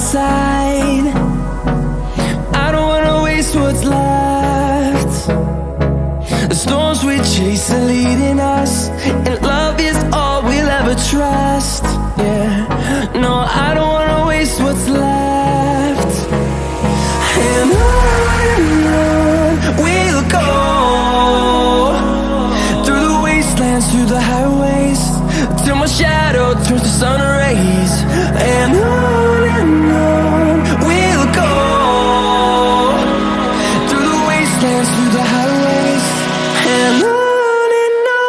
side. I don't wanna waste what's left. The storms we chase are leading us, and love is all we'll ever trust. Yeah, no, I don't wanna waste what's left. And on we'll go, through the wastelands, through the highways, till my shadow turns to sun rays. And on we'll go, through the wastelands, through the highways, and on we'll go.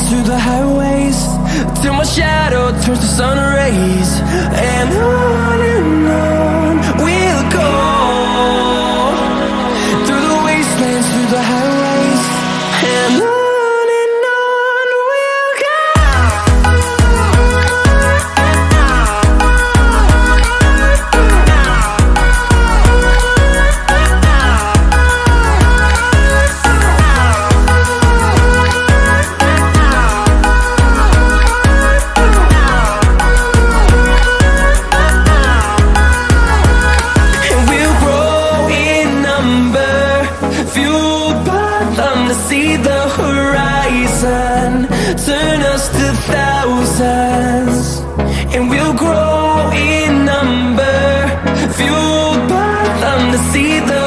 Through the highways, till my shadow turns to sun rays. And on we'll go, through the wastelands, through the highways, and on we'll go. See the horizon, turn us to thousands, and we'll grow in number, fueled by them to see the